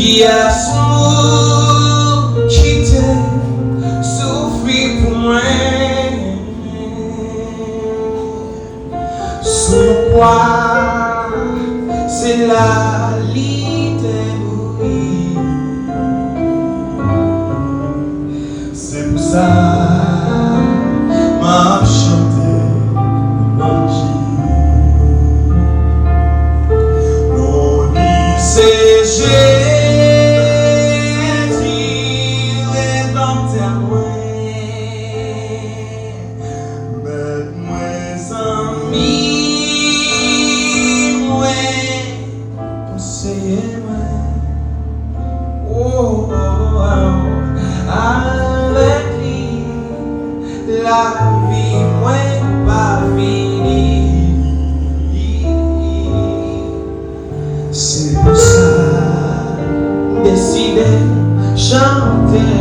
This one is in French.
qui a son qui t'a souffert pour moi. Sous quoi c'est la littérie. C'est pour ça m'a chanté non ni c'est Jésus rédempteur mais moi ami moi conseiller moi oh, oh, oh. Avec lui la vie moins pas finie. C'est pour ça décidé chanter